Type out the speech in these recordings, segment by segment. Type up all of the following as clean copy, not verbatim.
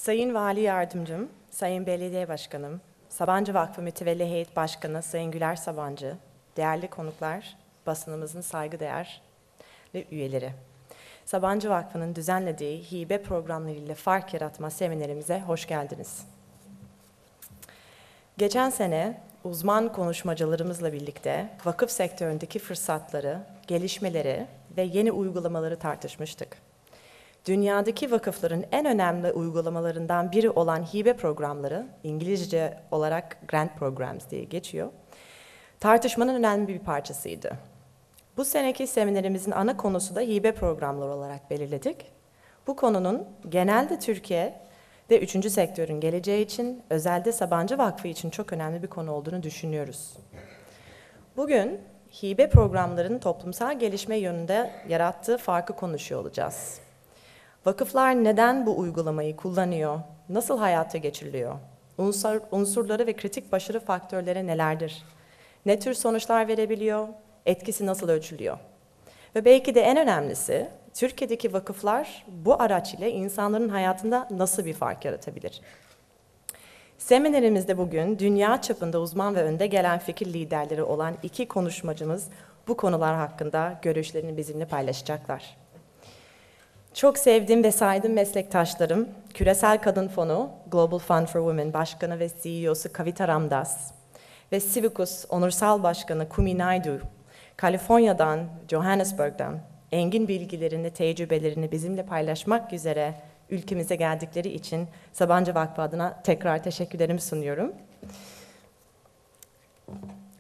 Sayın Vali Yardımcım, Sayın Belediye Başkanım, Sabancı Vakfı Mütevelli Heyet Başkanı Sayın Güler Sabancı, değerli konuklar, basınımızın saygıdeğer üyeleri. Sabancı Vakfı'nın düzenlediği Hibe Programlarıyla Fark Yaratma seminerimize hoş geldiniz. Geçen sene uzman konuşmacılarımızla birlikte vakıf sektöründeki fırsatları, gelişmeleri ve yeni uygulamaları tartışmıştık. Dünyadaki vakıfların en önemli uygulamalarından biri olan hibe programları, İngilizce olarak grant programs diye geçiyor, tartışmanın önemli bir parçasıydı. Bu seneki seminerimizin ana konusu da hibe programları olarak belirledik. Bu konunun genelde Türkiye'de 3. sektörün geleceği için, özelde Sabancı Vakfı için çok önemli bir konu olduğunu düşünüyoruz. Bugün hibe programlarının toplumsal gelişme yönünde yarattığı farkı konuşuyor olacağız. Vakıflar neden bu uygulamayı kullanıyor, nasıl hayata geçiriliyor, unsurları ve kritik başarı faktörleri nelerdir, ne tür sonuçlar verebiliyor, etkisi nasıl ölçülüyor? Ve belki de en önemlisi, Türkiye'deki vakıflar bu araç ile insanların hayatında nasıl bir fark yaratabilir? Seminerimizde bugün dünya çapında uzman ve önde gelen fikir liderleri olan 2 konuşmacımız bu konular hakkında görüşlerini bizimle paylaşacaklar. Çok sevdiğim ve saydığım meslektaşlarım, Küresel Kadın Fonu, Global Fund for Women Başkanı ve CEO'su Kavita N ve Onursal Başkanı Kumi Naidoo, Kaliforniya'dan, Johannesburg'dan engin bilgilerini, tecrübelerini bizimle paylaşmak üzere ülkemize geldikleri için Sabancı Vakfı adına tekrar teşekkürlerimi sunuyorum.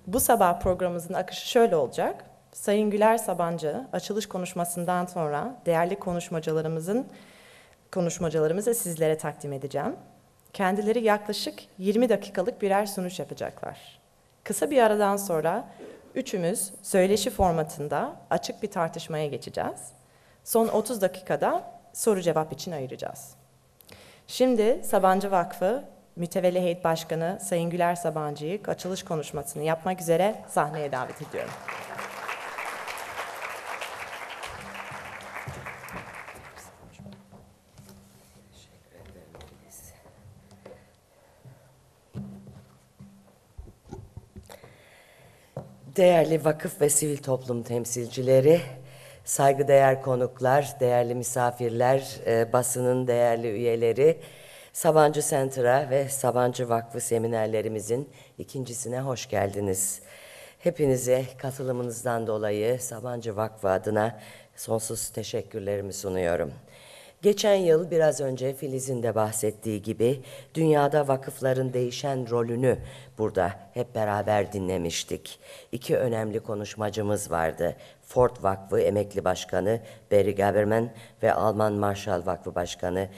Bu sabah programımızın akışı şöyle olacak. Sayın Güler Sabancı, açılış konuşmasından sonra değerli konuşmacılarımızı sizlere takdim edeceğim. Kendileri yaklaşık 20 dakikalık birer sunuş yapacaklar. Kısa bir aradan sonra üçümüz söyleşi formatında açık bir tartışmaya geçeceğiz. Son 30 dakikada soru cevap için ayıracağız. Şimdi Sabancı Vakfı Mütevelli Heyet Başkanı Sayın Güler Sabancı'yı açılış konuşmasını yapmak üzere sahneye davet ediyorum. Değerli vakıf ve sivil toplum temsilcileri, saygıdeğer konuklar, değerli misafirler, basının değerli üyeleri, Sabancı Center'da ve Sabancı Vakfı Seminerlerimizin ikincisine hoş geldiniz. Hepinize katılımınızdan dolayı Sabancı Vakfı adına sonsuz teşekkürlerimi sunuyorum. Geçen yıl biraz önce Filiz'in de bahsettiği gibi dünyada vakıfların değişen rolünü burada hep beraber dinlemiştik. 2 önemli konuşmacımız vardı. Ford Vakfı Emekli Başkanı Barry Gaberman ve Alman Marshall Vakfı Başkanı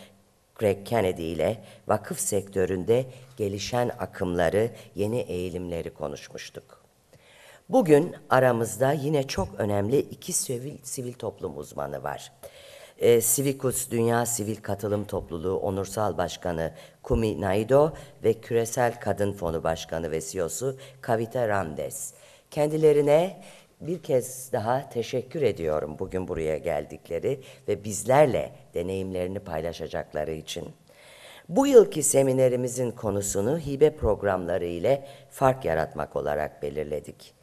Greg Kennedy ile vakıf sektöründe gelişen akımları, yeni eğilimleri konuşmuştuk. Bugün aramızda yine çok önemli 2 sivil toplum uzmanı var. Dünya Sivil Katılım Topluluğu Onursal Başkanı Kumi Naidoo ve Küresel Kadın Fonu Başkanı ve CEO'su Kavita N. Kendilerine bir kez daha teşekkür ediyorum bugün buraya geldikleri ve bizlerle deneyimlerini paylaşacakları için. Bu yılki seminerimizin konusunu hibe programları ile fark yaratmak olarak belirledik.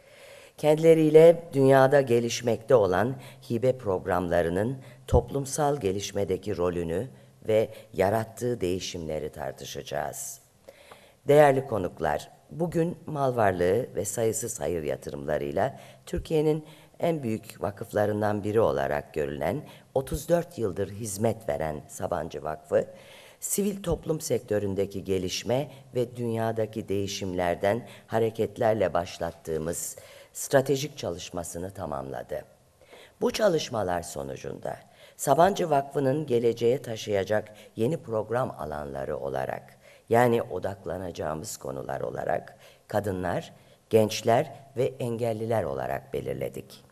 Kendileriyle dünyada gelişmekte olan hibe programlarının toplumsal gelişmedeki rolünü ve yarattığı değişimleri tartışacağız. Değerli konuklar, bugün mal varlığı ve sayısız hayır yatırımlarıyla Türkiye'nin en büyük vakıflarından biri olarak görülen 34 yıldır hizmet veren Sabancı Vakfı, sivil toplum sektöründeki gelişme ve dünyadaki değişimlerden hareketlerle başlattığımız stratejik çalışmasını tamamladı. Bu çalışmalar sonucunda Sabancı Vakfı'nın geleceğe taşıyacak yeni program alanları olarak, yani odaklanacağımız konular olarak kadınlar, gençler ve engelliler olarak belirledik.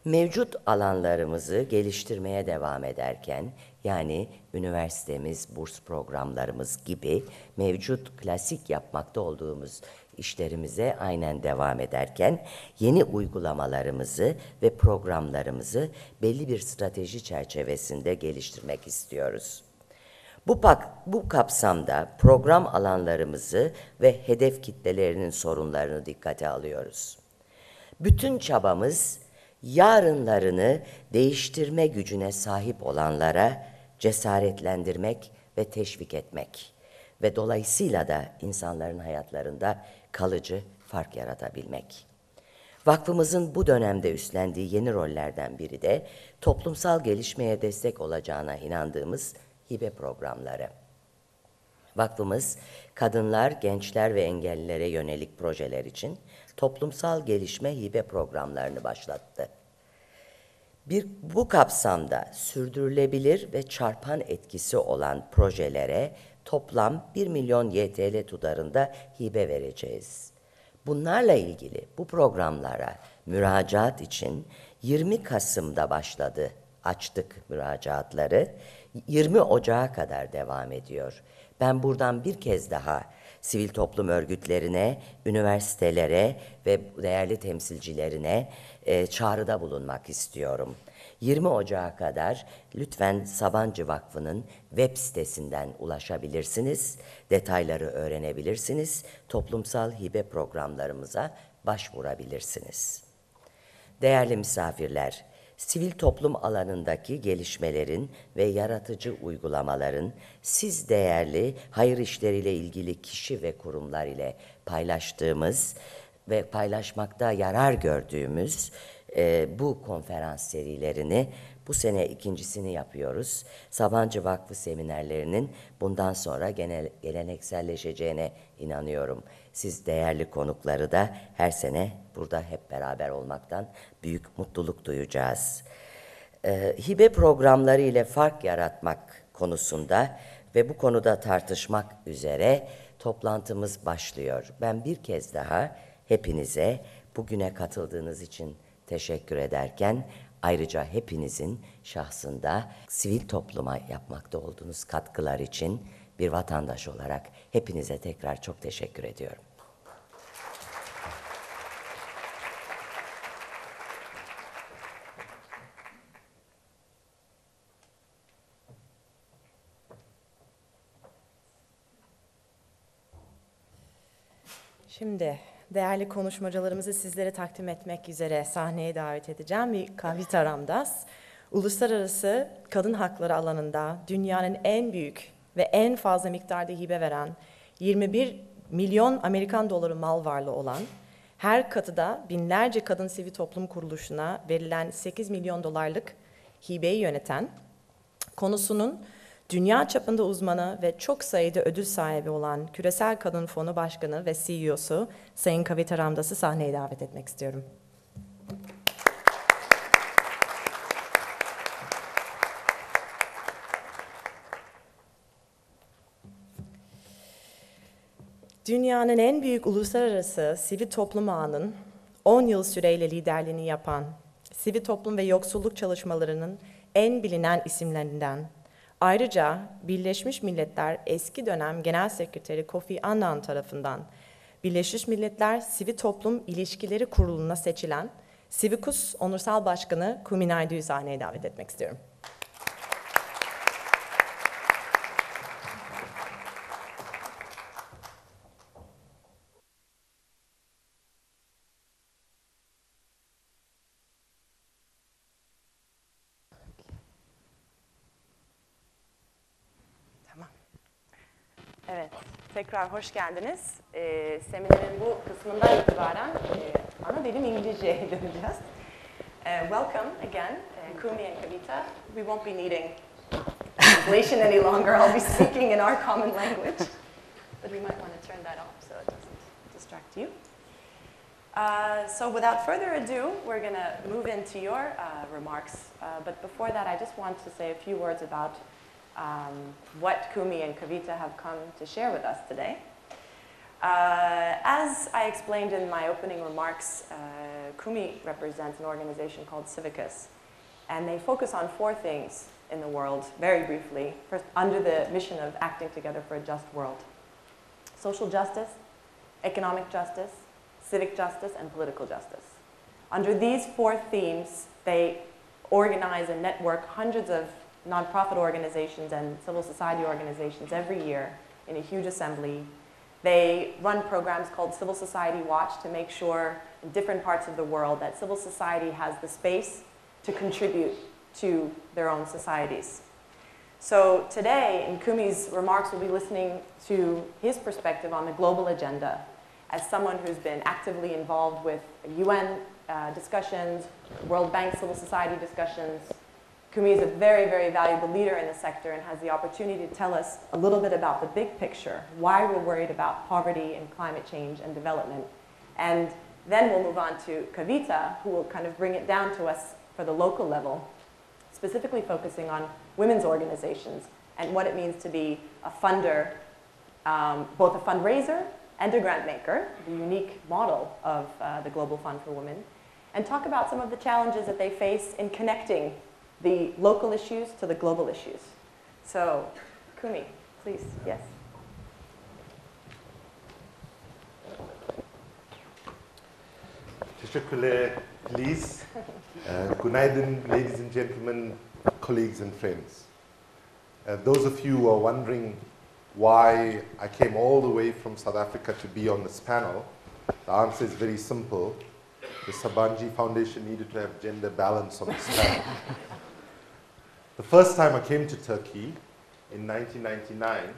Mevcut alanlarımızı geliştirmeye devam ederken, yani üniversitemiz, burs programlarımız gibi mevcut klasik yapmakta olduğumuz işlerimize aynen devam ederken, yeni uygulamalarımızı ve programlarımızı belli bir strateji çerçevesinde geliştirmek istiyoruz. Bu kapsamda program alanlarımızı ve hedef kitlelerinin sorunlarını dikkate alıyoruz. Bütün çabamız yarınlarını değiştirme gücüne sahip olanlara cesaretlendirmek ve teşvik etmek ve dolayısıyla da insanların hayatlarında kalıcı fark yaratabilmek. Vakfımızın bu dönemde üstlendiği yeni rollerden biri de toplumsal gelişmeye destek olacağına inandığımız Hibe Programları. Vakfımız, kadınlar, gençler ve engellilere yönelik projeler için toplumsal gelişme hibe programlarını başlattı. Bu kapsamda sürdürülebilir ve çarpan etkisi olan projelere toplam 1 milyon YTL tutarında hibe vereceğiz. Bunlarla ilgili bu programlara müracaat için 20 Kasım'da açtık müracaatları. 20 Ocağı kadar devam ediyor. Ben buradan bir kez daha sivil toplum örgütlerine, üniversitelere ve değerli temsilcilerine çağrıda bulunmak istiyorum. 20 Ocağı kadar lütfen Sabancı Vakfı'nın web sitesinden ulaşabilirsiniz, detayları öğrenebilirsiniz, toplumsal hibe programlarımıza başvurabilirsiniz. Değerli misafirler, sivil toplum alanındaki gelişmelerin ve yaratıcı uygulamaların siz değerli hayır işleriyle ilgili kişi ve kurumlar ile paylaştığımız ve paylaşmakta yarar gördüğümüz bu konferans serilerini bu sene ikincisini yapıyoruz. Sabancı Vakfı Seminerlerinin bundan sonra gelenekselleşeceğine inanıyorum. Siz değerli konukları da her sene burada hep beraber olmaktan büyük mutluluk duyacağız. Hibe programları ile fark yaratmak konusunda ve bu konuda tartışmak üzere toplantımız başlıyor. Ben bir kez daha hepinize bugüne katıldığınız için teşekkür ederken ayrıca hepinizin şahsında sivil topluma yapmakta olduğunuz katkılar için bir vatandaş olarak hepinize tekrar çok teşekkür ediyorum. Şimdi değerli konuşmacılarımızı sizlere takdim etmek üzere sahneye davet edeceğim. Kavita N, uluslararası kadın hakları alanında dünyanın en büyük ve en fazla miktarda hibe veren 21 milyon Amerikan doları mal varlığı olan, her katıda binlerce kadın sivil toplum kuruluşuna verilen 8 milyon dolarlık hibeyi yöneten, konusunun dünya çapında uzmanı ve çok sayıda ödül sahibi olan Küresel Kadın Fonu Başkanı ve CEO'su Sayın Kavita N'ı sahneye davet etmek istiyorum. Dünyanın en büyük uluslararası sivil toplum ağının 10 yıl süreyle liderliğini yapan, sivil toplum ve yoksulluk çalışmalarının en bilinen isimlerinden, ayrıca Birleşmiş Milletler eski dönem Genel Sekreteri Kofi Annan tarafından Birleşmiş Milletler Sivil Toplum İlişkileri Kurulu'na seçilen CEO'su Onursal Başkanı Kumi Naidoo'yu sahneye davet etmek istiyorum. Evet, tekrar hoş geldiniz. Seminerin bu kısmından itibaren ana dilim İngilizce'ye döneceğiz. Welcome again, Kumi and Kavita. We won't be needing translation any longer. I'll be speaking in our common language. But we might want to turn that off so it doesn't distract you. So without further ado, we're going to move into your remarks. But before that, I just want to say a few words about what Kumi and Kavita have come to share with us today. As I explained in my opening remarks, Kumi represents an organization called Civicus, and they focus on 4 things in the world, very briefly, first, under the mission of acting together for a just world. Social justice, economic justice, civic justice, and political justice. Under these 4 themes, they organize and network hundreds of nonprofit organizations and civil society organizations every year in a huge assembly. They run programs called Civil Society Watch to make sure in different parts of the world that civil society has the space to contribute to their own societies. So today, in Kumi's remarks, we'll be listening to his perspective on the global agenda as someone who's been actively involved with UN discussions, World Bank civil society discussions. Kumi is a very, very valuable leader in the sector and has the opportunity to tell us a little bit about the big picture, why we're worried about poverty and climate change and development. And then we'll move on to Kavita, who will kind of bring it down to us for the local level, specifically focusing on women's organizations and what it means to be a funder, both a fundraiser and a grant maker, the unique model of the Global Fund for Women, and talk about some of the challenges that they face in connecting the local issues to the global issues. So, Kumi, please, yes. Teşekkürler, please. Günaydın, ladies and gentlemen, colleagues and friends. Those of you who are wondering why I came all the way from South Africa to be on this panel, the answer is very simple. The Sabancı Foundation needed to have gender balance on this panel. The first time I came to Turkey in 1999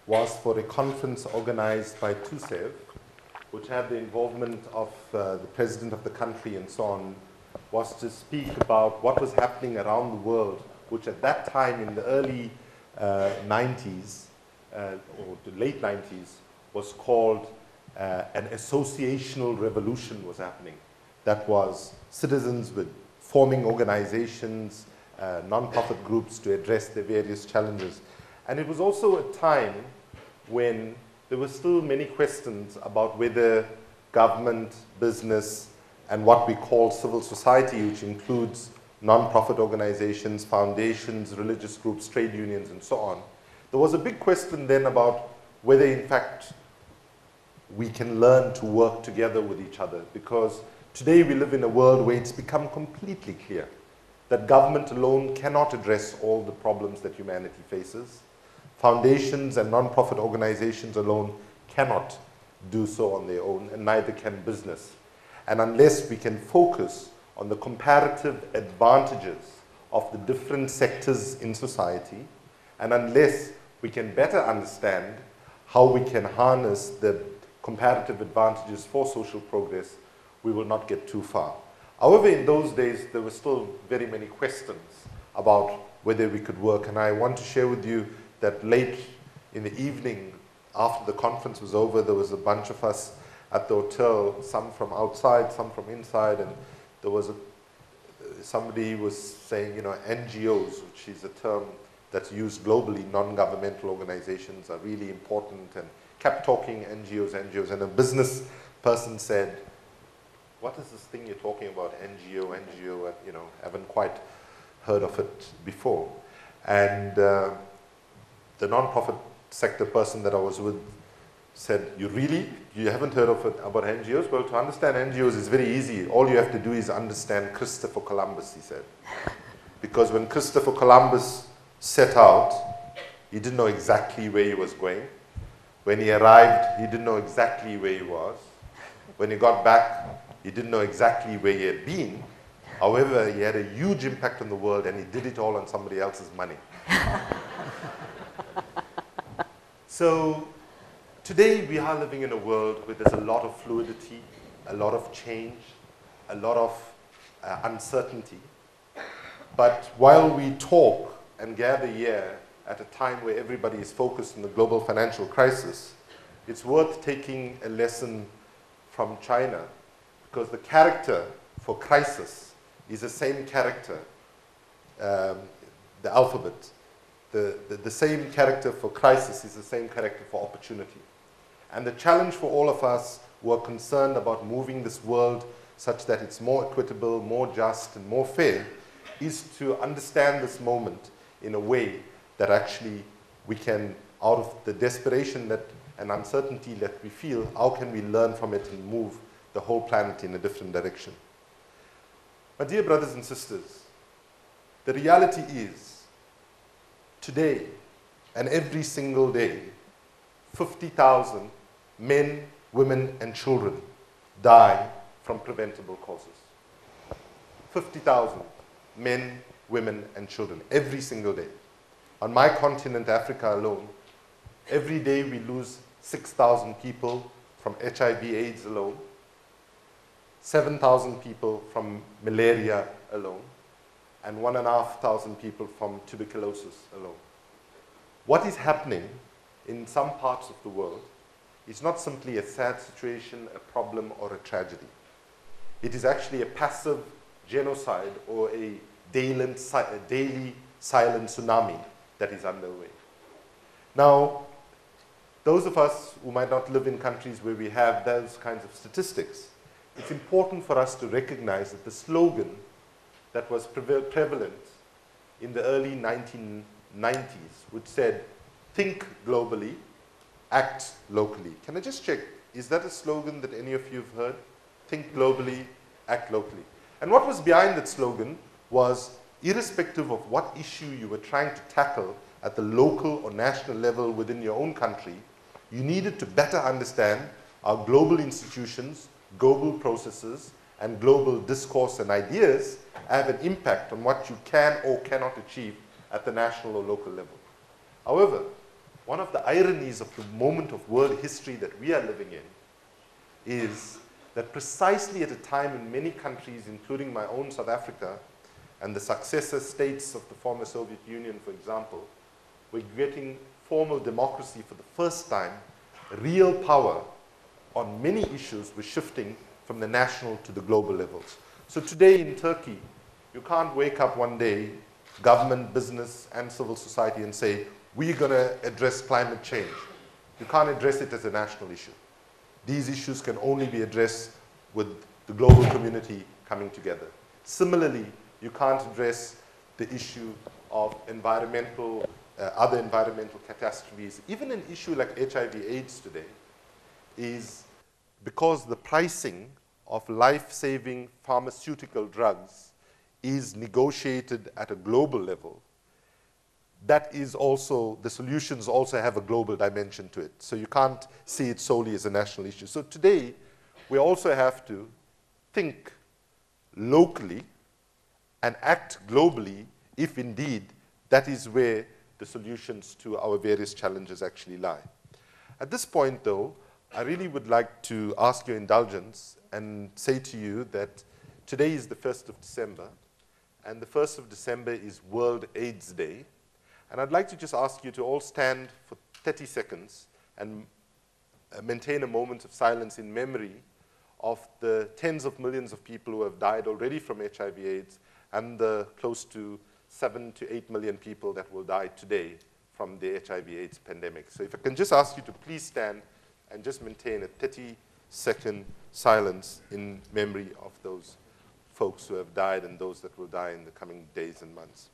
was for a conference organized by TUSEV, which had the involvement of the president of the country and so on, was to speak about what was happening around the world, which at that time in the early 90s, or the late 90s, was called an associational revolution was happening. That was citizens with forming organizations, non-profit groups to address their various challenges. And it was also a time when there were still many questions about whether government, business, and what we call civil society, which includes non-profit organizations, foundations, religious groups, trade unions, and so on. There was a big question then about whether, in fact, we can learn to work together with each other, because today we live in a world where it's become completely clear that government alone cannot address all the problems that humanity faces. Foundations and non-profit organizations alone cannot do so on their own, and neither can business. And unless we can focus on the comparative advantages of the different sectors in society, and unless we can better understand how we can harness the comparative advantages for social progress, we will not get too far. However, in those days, there were still very many questions about whether we could work. And I want to share with you that late in the evening, after the conference was over, there was a bunch of us at the hotel, some from outside, some from inside, and there was somebody was saying, you know, NGOs, which is a term that's used globally, non-governmental organizations are really important, and kept talking NGOs, and a business person said, what is this thing you're talking about, NGO, and, you know, haven't quite heard of it before. And the non-profit sector person that I was with said, you haven't heard of it about NGOs? Well, to understand NGOs is very easy. All you have to do is understand Christopher Columbus, he said. Because when Christopher Columbus set out, he didn't know exactly where he was going. When he arrived, he didn't know exactly where he was. When he got back, he didn't know exactly where he had been. However, he had a huge impact on the world, and he did it all on somebody else's money. So today we are living in a world where there's a lot of fluidity, a lot of change, a lot of uncertainty. But while we talk and gather here at a time where everybody is focused on the global financial crisis, it's worth taking a lesson from China, because the character for crisis is the same character, the alphabet. The same character for crisis is the same character for opportunity. And the challenge for all of us who are concerned about moving this world such that it's more equitable, more just, and more fair, is to understand this moment in a way that actually we can, out of the desperation and uncertainty that we feel, how can we learn from it and move the whole planet in a different direction? My dear brothers and sisters, the reality is today and every single day, 50,000 men, women, and children die from preventable causes. 50,000 men, women, and children every single day. On my continent, Africa alone, every day we lose 6,000 people from HIV/AIDS alone, 7,000 people from malaria alone, and 1,500 people from tuberculosis alone. What is happening in some parts of the world is not simply a sad situation, a problem, or a tragedy. It is actually a passive genocide or a daily silent tsunami that is underway. Now, those of us who might not live in countries where we have those kinds of statistics, it's important for us to recognize that the slogan that was prevalent in the early 1990s, which said, think globally, act locally. Can I just check, is that a slogan that any of you have heard? Think globally, act locally. And what was behind that slogan was, irrespective of what issue you were trying to tackle at the local or national level within your own country, you needed to better understand how global institutions, global processes, and global discourse and ideas have an impact on what you can or cannot achieve at the national or local level. However, one of the ironies of the moment of world history that we are living in is that precisely at a time in many countries, including my own South Africa, and the successor states of the former Soviet Union, for example, we're getting formal democracy for the first time. Real power on many issues was shifting from the national to the global levels. So today in Turkey, you can't wake up one day, government, business, and civil society, and say, we're going to address climate change. You can't address it as a national issue. These issues can only be addressed with the global community coming together. Similarly, you can't address the issue of environmental, other environmental catastrophes. Even an issue like HIV/AIDS today is because the pricing of life-saving pharmaceutical drugs is negotiated at a global level. That is also, the solutions also have a global dimension to it. So you can't see it solely as a national issue. So today, we also have to think locally and act globally if indeed that is where the solutions to our various challenges actually lie. At this point, though, I really would like to ask your indulgence and say to you that today is the 1st of December, and the 1st of December is World AIDS Day. And I'd like to just ask you to all stand for 30 seconds and maintain a moment of silence in memory of the tens of millions of people who have died already from HIV/AIDS and the close to 7 to 8 million people that will die today from the HIV/AIDS pandemic. So if I can just ask you to please stand and just maintain a 30-second silence in memory of those folks who have died and those that will die in the coming days and months.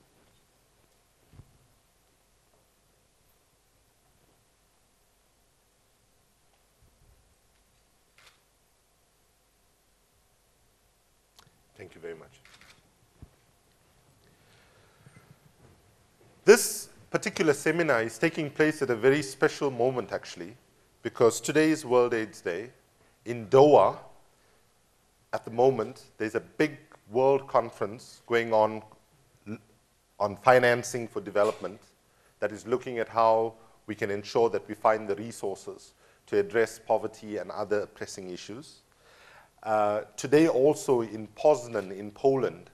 Thank you very much. This particular seminar is taking place at a very special moment, actually, because today is World AIDS Day. In Doha, at the moment, there's a big world conference going on financing for development that is looking at how we can ensure that we find the resources to address poverty and other pressing issues. Today also in Poznan in Poland,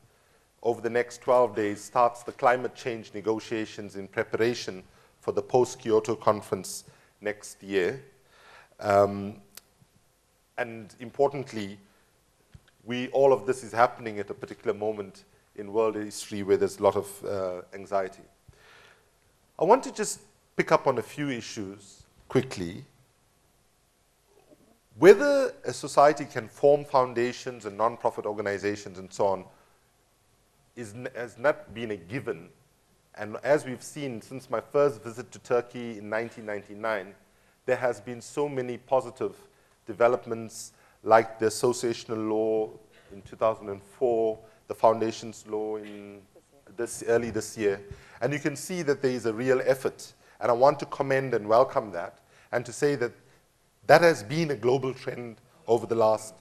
over the next 12 days, starts the climate change negotiations in preparation for the post-Kyoto conference next year. And importantly, all of this is happening at a particular moment in world history where there's a lot of anxiety. I want to just pick up on a few issues quickly. Whether a society can form foundations and non-profit organizations and so on has not been a given. And as we've seen since my first visit to Turkey in 1999, there has been so many positive developments like the associational law in 2004, the foundations law in early this year. And you can see that there is a real effort. And I want to commend and welcome that, and to say that that has been a global trend over the last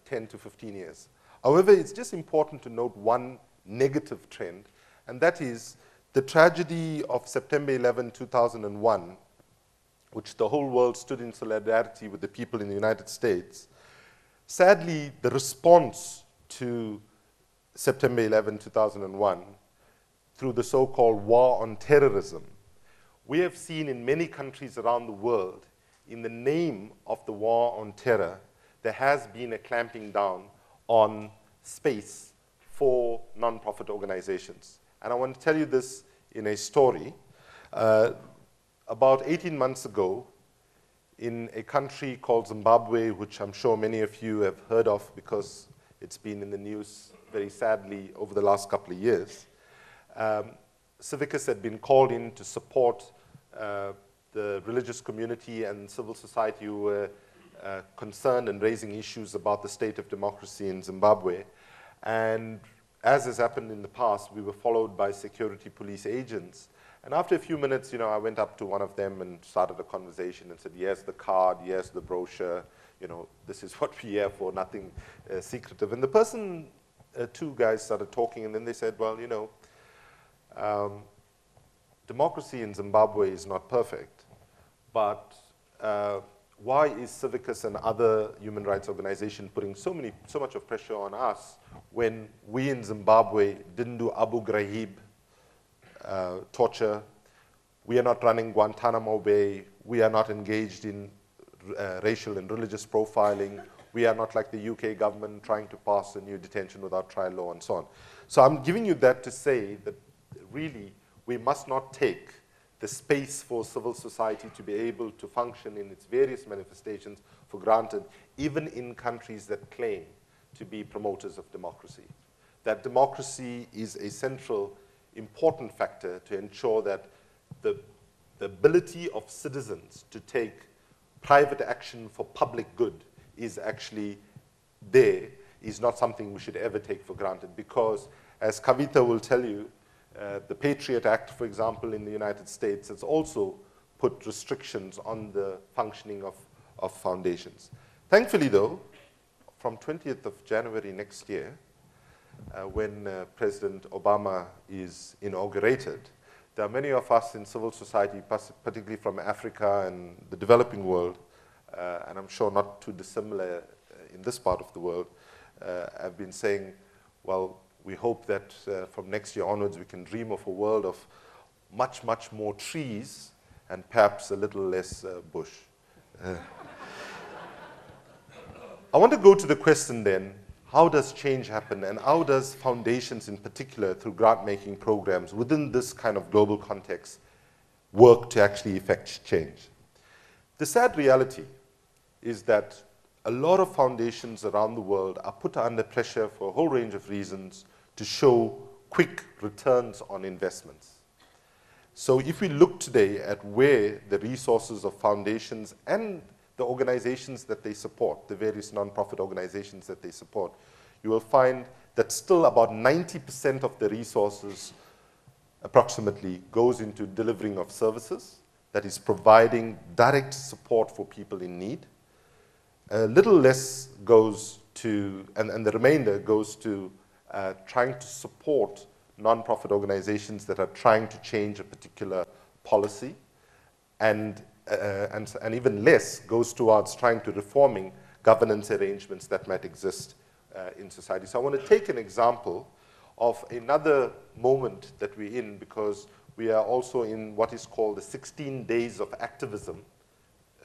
10 to 15 years. However, it's just important to note one negative trend, and that is the tragedy of September 11, 2001, which the whole world stood in solidarity with the people in the United States. Sadly, the response to September 11, 2001, through the so-called war on terrorism, we have seen in many countries around the world, in the name of the war on terror, there has been a clamping down on space for non-profit organizations. And I want to tell you this in a story. About 18 months ago, in a country called Zimbabwe, which I'm sure many of you have heard of because it's been in the news very sadly over the last couple of years, Civicus had been called in to support the religious community and civil society who were concerned and raising issues about the state of democracy in Zimbabwe. And as has happened in the past, we were followed by security police agents. And after a few minutes, I went up to one of them and started a conversation and said, here's the card, here's the brochure, this is what we're here for, nothing secretive. And the person, two guys started talking, and then they said, well, democracy in Zimbabwe is not perfect, but why is Civicus and other human rights organizations putting so much of pressure on us when we in Zimbabwe didn't do Abu Ghraib torture? We are not running Guantanamo Bay. We are not engaged in racial and religious profiling. We are not like the UK government trying to pass a new detention without trial law and so on. So I'm giving you that to say that really we must not take the space for civil society to be able to function in its various manifestations for granted, even in countries that claim to be promoters of democracy. That democracy is a central, important factor to ensure that the ability of citizens to take private action for public good is actually there, is not something we should ever take for granted, because as Kavita will tell you, the Patriot Act, for example, in the United States has also put restrictions on the functioning of foundations. Thankfully, though, from 20th of January next year, when President Obama is inaugurated, there are many of us in civil society, particularly from Africa and the developing world, and I'm sure not too dissimilar in this part of the world, have been saying, well, we hope that from next year onwards we can dream of a world of much, much more trees and perhaps a little less bush. I want to go to the question then, how does change happen, and how does foundations in particular, through grant-making programs within this kind of global context, work to actually effect change? The sad reality is that a lot of foundations around the world are put under pressure for a whole range of reasons to show quick returns on investments. So if we look today at where the resources of foundations and the organizations that they support, the various non-profit organizations that they support, you will find that still about 90% of the resources approximately goes into delivering of services, that is providing direct support for people in need. A little less goes to, and the remainder goes to trying to support non-profit organizations that are trying to change a particular policy, and even less goes towards trying to reforming governance arrangements that might exist in society. So I want to take an example of another moment that we're in, because we are also in what is called the 16 Days of Activism,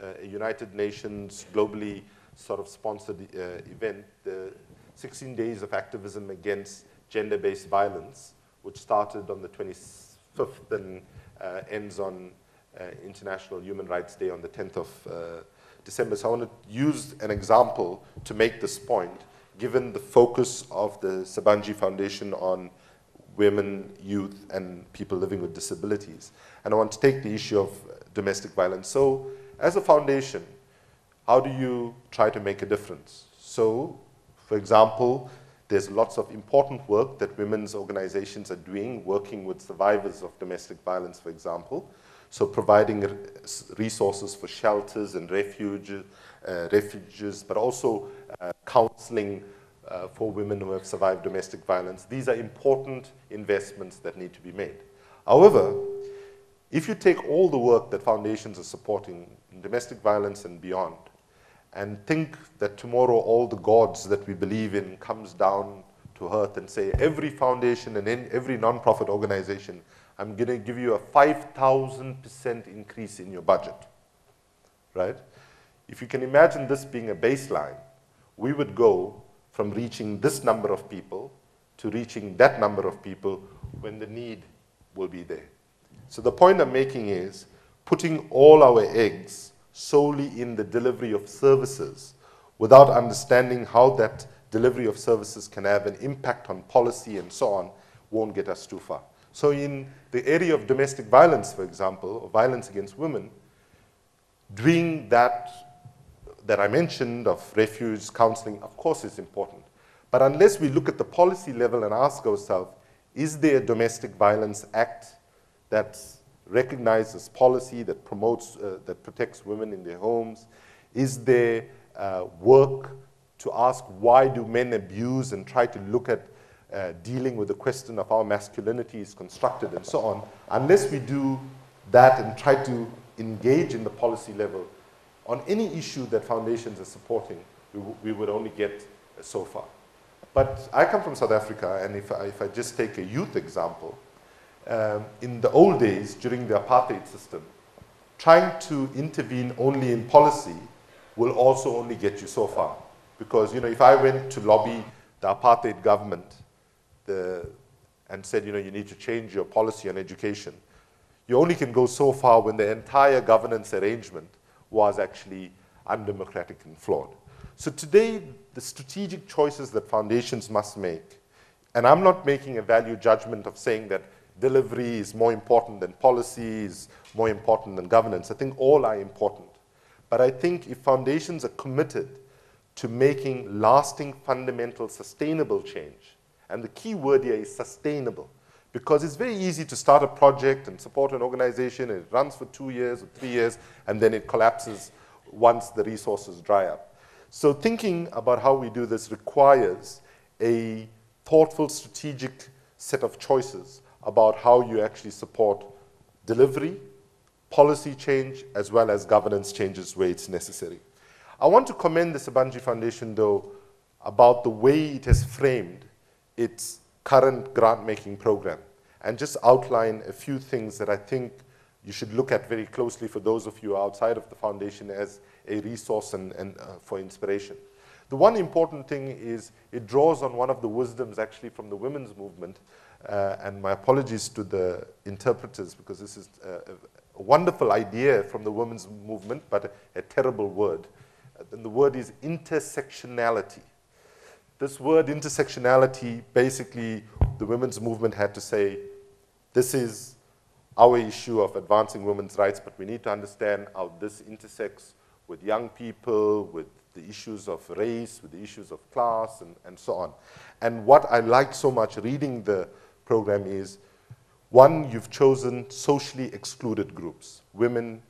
a United Nations globally sort of sponsored event, the 16 Days of Activism Against Gender-Based Violence, which started on the 25th and ends on International Human Rights Day on the 10th of December. So I want to use an example to make this point, given the focus of the Sabancı Foundation on women, youth, and people living with disabilities. And I want to take the issue of domestic violence. So as a foundation, how do you try to make a difference? So, for example, There's lots of important work that women's organizations are doing, working with survivors of domestic violence, for example. So providing resources for shelters and refuges, but also counseling for women who have survived domestic violence. These are important investments that need to be made. However, if you take all the work that foundations are supporting in domestic violence and beyond, and think that tomorrow all the gods that we believe in comes down to earth and say, every foundation and every non-profit organization, I'm going to give you a 5,000% increase in your budget, right? If you can imagine this being a baseline, we would go from reaching this number of people to reaching that number of people when the need will be there. So the point I'm making is putting all our eggs solely in the delivery of services without understanding how that delivery of services can have an impact on policy and so on won't get us too far. So in the area of domestic violence, for example, or violence against women, doing that I mentioned of refuge counseling, of course, is important. But unless we look at the policy level and ask ourselves, is there a domestic violence act that recognizes policy, that promotes, that protects women in their homes? Is there work to ask why do men abuse and try to look at dealing with the question of how masculinity is constructed and so on? Unless we do that and try to engage in the policy level on any issue that foundations are supporting, we would only get so far. But I come from South Africa, and if I just take a youth example, in the old days, during the apartheid system, trying to intervene only in policy will also only get you so far. Because, you know, if I went to lobby the apartheid government and said, you know, you need to change your policy on education, you only can go so far when the entire governance arrangement was actually undemocratic and flawed. So today, the strategic choices that foundations must make, and I'm not making a value judgment of saying that delivery is more important than policy, is more important than governance. I think all are important. But I think if foundations are committed to making lasting, fundamental, sustainable change, and the key word here is sustainable, because it's very easy to start a project and support an organization, and it runs for 2 years or 3 years, and then it collapses once the resources dry up. So thinking about how we do this requires a thoughtful, strategic set of choices about how you actually support delivery, policy change, as well as governance changes where it's necessary. I want to commend the Sabancı Foundation, though, about the way it has framed its current grant-making program, and just outline a few things that I think you should look at very closely for those of you outside of the foundation as a resource and for inspiration. The one important thing is it draws on one of the wisdoms actually from the women's movement, and my apologies to the interpreters because this is a wonderful idea from the women's movement, but a terrible word. And the word is intersectionality. This word intersectionality, basically the women's movement had to say, this is our issue of advancing women's rights, but we need to understand how this intersects with young people, with the issues of race, with the issues of class, and so on. And what I liked so much reading the program is, one, you've chosen socially excluded groups, women,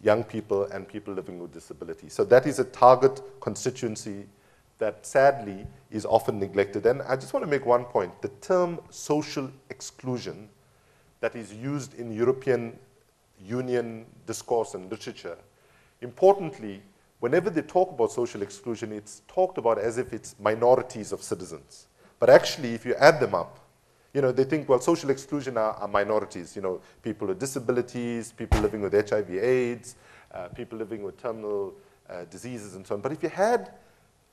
young people, and people living with disability. So that is a target constituency that sadly is often neglected. And I just want to make one point. The term social exclusion that is used in European Union discourse and literature, importantly, whenever they talk about social exclusion, it's talked about as if it's minorities of citizens. But actually, if you add them up, you know, they think, well, social exclusion are minorities, you know, people with disabilities, people living with HIV/AIDS, people living with terminal diseases and so on. But if you had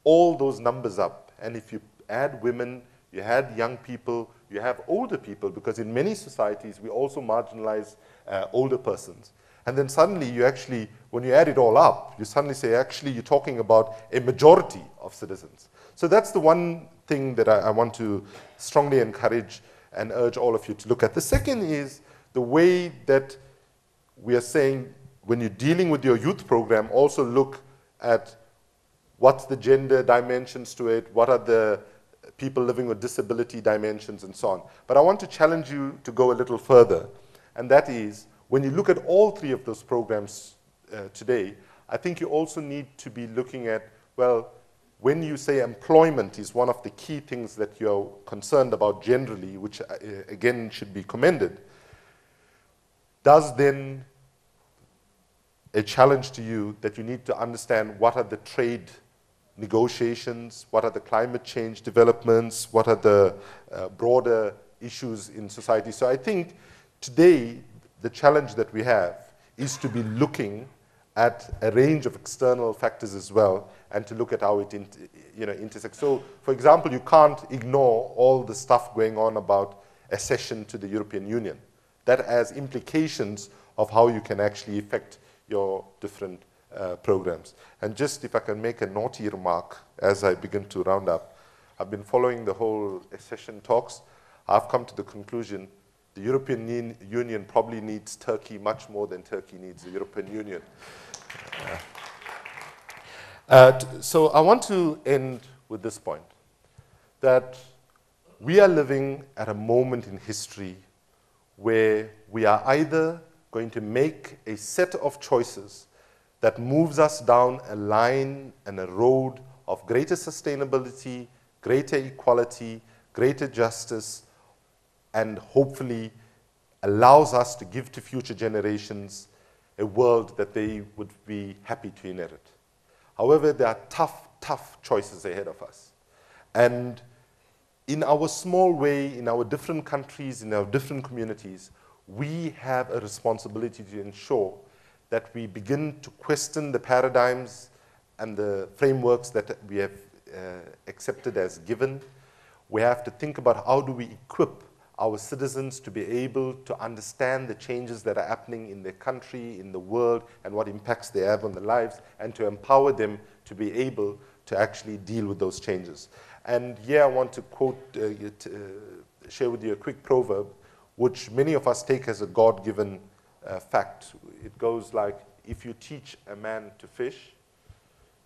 all those numbers up, and if you add women, you had young people, you have older people, because in many societies, we also marginalize older persons. And then suddenly you actually, when you add it all up, you suddenly say, actually, you're talking about a majority of citizens. So that's the one thing that I want to strongly encourage and urge all of you to look at. The second is the way that we are saying, when you're dealing with your youth program, also look at what's the gender dimensions to it, what are the people living with disability dimensions and so on. But I want to challenge you to go a little further, and that is, when you look at all three of those programs today, I think you also need to be looking at, well, when you say employment is one of the key things that you're concerned about generally, which again should be commended, does then a challenge to you that you need to understand what are the trade negotiations, what are the climate change developments, what are the broader issues in society. So I think today the challenge that we have is to be looking at a range of external factors as well, and to look at how it intersects. So, for example, you can't ignore all the stuff going on about accession to the European Union. That has implications of how you can actually affect your different programs. And just if I can make a naughty remark as I begin to round up, I've been following the whole accession talks. I've come to the conclusion the European Union probably needs Turkey much more than Turkey needs the European Union. So I want to end with this point, that we are living at a moment in history where we are either going to make a set of choices that moves us down a line and a road of greater sustainability, greater equality, greater justice, and hopefully allows us to give to future generations a world that they would be happy to inherit. However, there are tough choices ahead of us. And in our small way, in our different countries, in our different communities, we have a responsibility to ensure that we begin to question the paradigms and the frameworks that we have accepted as given. We have to think about how do we equip our citizens to be able to understand the changes that are happening in their country, in the world, and what impacts they have on their lives, and to empower them to be able to actually deal with those changes. And here I want to quote, share with you a quick proverb, which many of us take as a God-given fact. It goes like, if you teach a man to fish,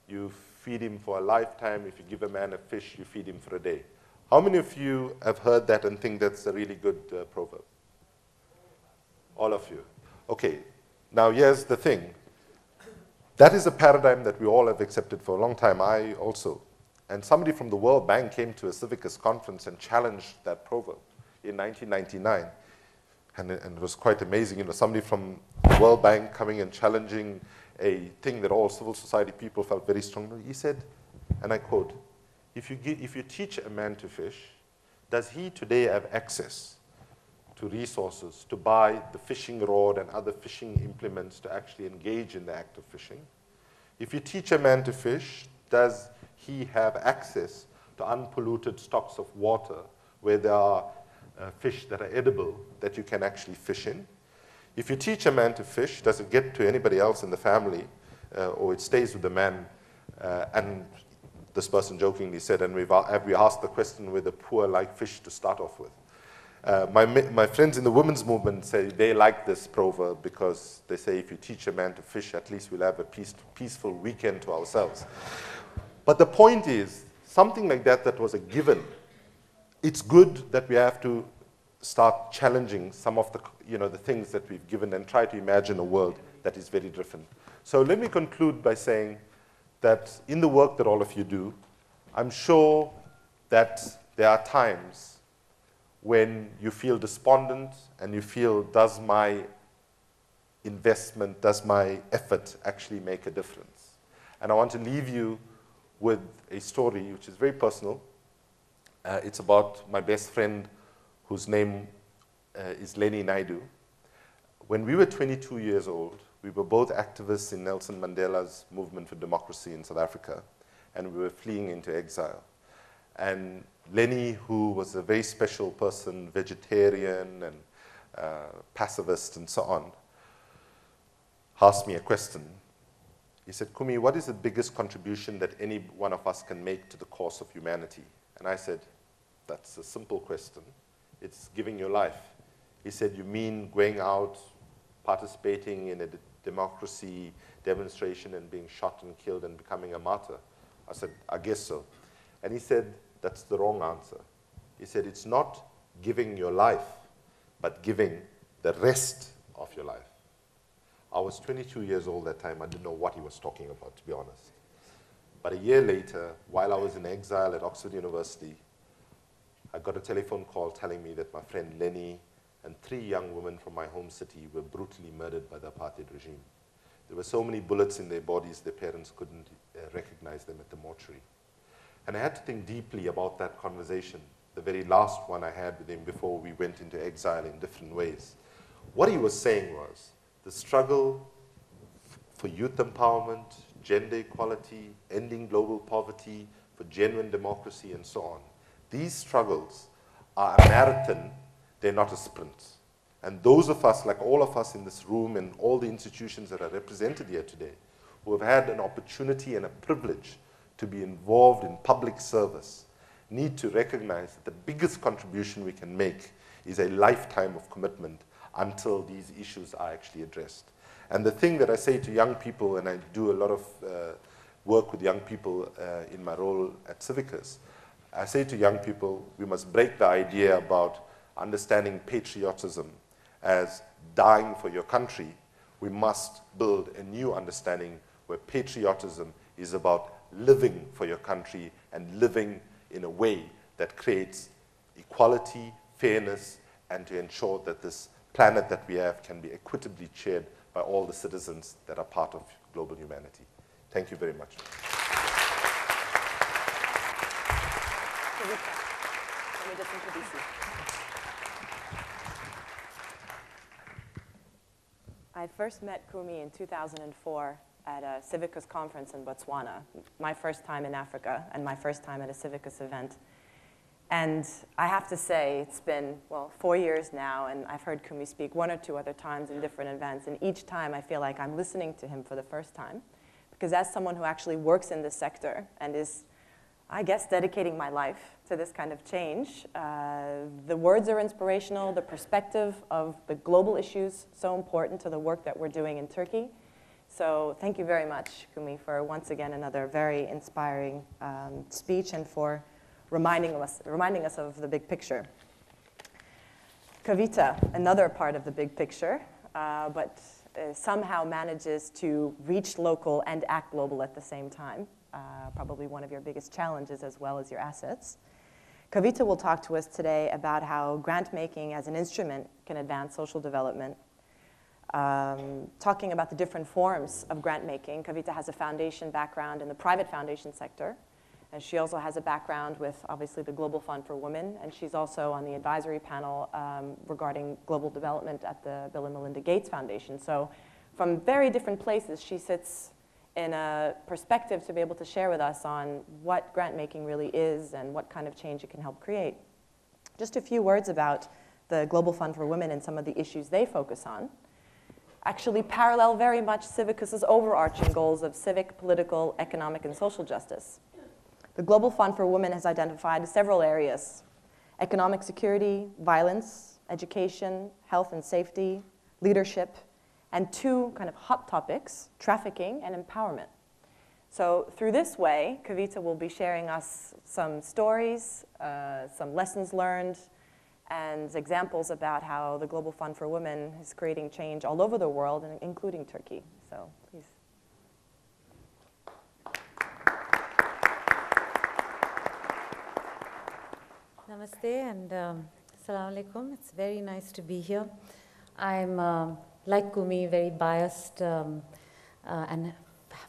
you feed him for a lifetime. If you give a man a fish, you feed him for a day. How many of you have heard that and think that's a really good proverb? All of you. Okay, now here's the thing. That is a paradigm that we all have accepted for a long time, I also. And somebody from the World Bank came to a Civicus conference and challenged that proverb in 1999. And it was quite amazing, somebody from the World Bank coming and challenging a thing that all civil society people felt very strongly. He said, and I quote, if you teach a man to fish, does he today have access to resources to buy the fishing rod and other fishing implements to actually engage in the act of fishing? If you teach a man to fish, does he have access to unpolluted stocks of water where there are fish that are edible that you can actually fish in? If you teach a man to fish, does it get to anybody else in the family or it stays with the man? And this person jokingly said, and we asked the question whether poor like fish to start off with. My friends in the women's movement say they like this proverb because they say if you teach a man to fish, at least we'll have a peaceful weekend to ourselves. But the point is, something like that was a given. It's good that we have to start challenging some of the things that we've given and try to imagine a world that is very different. So let me conclude by saying that in the work that all of you do, I'm sure that there are times when you feel despondent and you feel, does my investment, does my effort actually make a difference? And I want to leave you with a story which is very personal. It's about my best friend whose name is Kumi Naidoo. When we were 22 years old, we were both activists in Nelson Mandela's movement for democracy in South Africa, and we were fleeing into exile. And Lenny, who was a very special person, vegetarian and pacifist and so on, asked me a question. He said, Kumi, what is the biggest contribution that any one of us can make to the cause of humanity? And I said, that's a simple question. It's giving your life. He said, you mean going out, participating in a democracy demonstration and being shot and killed and becoming a martyr? I said, I guess so. And he said, that's the wrong answer. He said, it's not giving your life, but giving the rest of your life. I was 22 years old that time. I didn't know what he was talking about, to be honest. But a year later, while I was in exile at Oxford University, I got a telephone call telling me that my friend Lenny and 3 young women from my home city were brutally murdered by the apartheid regime. There were so many bullets in their bodies, their parents couldn't recognize them at the mortuary. And I had to think deeply about that conversation, the very last one I had with him before we went into exile in different ways. What he was saying was the struggle for youth empowerment, gender equality, ending global poverty, for genuine democracy, and so on. These struggles are a marathon, they're not a sprint. And those of us, like all of us in this room and all the institutions that are represented here today, who have had an opportunity and a privilege to be involved in public service, need to recognize that the biggest contribution we can make is a lifetime of commitment until these issues are actually addressed. And the thing that I say to young people, and I do a lot of work with young people in my role at Civicus, I say to young people, we must break the idea about understanding patriotism as dying for your country. We must build a new understanding where patriotism is about living for your country and living in a way that creates equality, fairness, and to ensure that this planet that we have can be equitably shared by all the citizens that are part of global humanity. Thank you very much. Let me just introduce you. I first met Kumi in 2004 at a Civicus conference in Botswana, my first time in Africa and my first time at a Civicus event. And I have to say, it's been, well, 4 years now, and I've heard Kumi speak 1 or 2 other times in different events, and each time I feel like I'm listening to him for the first time. Because as someone who actually works in this sector and is, I guess, dedicating my life to this kind of change, the words are inspirational, the perspective of the global issues so important to the work that we're doing in Turkey. So thank you very much, Kumi, for once again another very inspiring speech and for reminding us of the big picture. Kavita, another part of the big picture, but somehow manages to reach local and act global at the same time. Probably one of your biggest challenges as well as your assets. Kavita will talk to us today about how grant making as an instrument can advance social development. Talking about the different forms of grant making, Kavita has a foundation background in the private foundation sector. And she also has a background with, obviously, the Global Fund for Women, and she's also on the advisory panel regarding global development at the Bill and Melinda Gates Foundation. So from very different places, she sits in a perspective to be able to share with us on what grant making really is and what kind of change it can help create. Just a few words about the Global Fund for Women and some of the issues they focus on. Actually parallel very much Civicus's overarching goals of civic, political, economic, and social justice. The Global Fund for Women has identified several areas: economic security, violence, education, health and safety, leadership, and 2 kind of hot topics, trafficking and empowerment. So through this way, Kavita will be sharing us some stories, some lessons learned, and examples about how the Global Fund for Women is creating change all over the world, including Turkey. So please. Namaste and Assalamu alaikum. It's very nice to be here. I'm, like Kumi, very biased and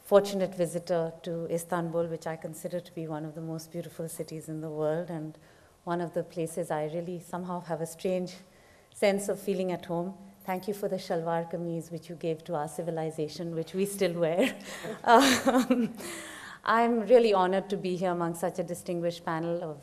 fortunate visitor to Istanbul, which I consider to be one of the most beautiful cities in the world and one of the places I really somehow have a strange sense of feeling at home. Thank you for the shalwar kameez which you gave to our civilization, which we still wear. I'm really honored to be here among such a distinguished panel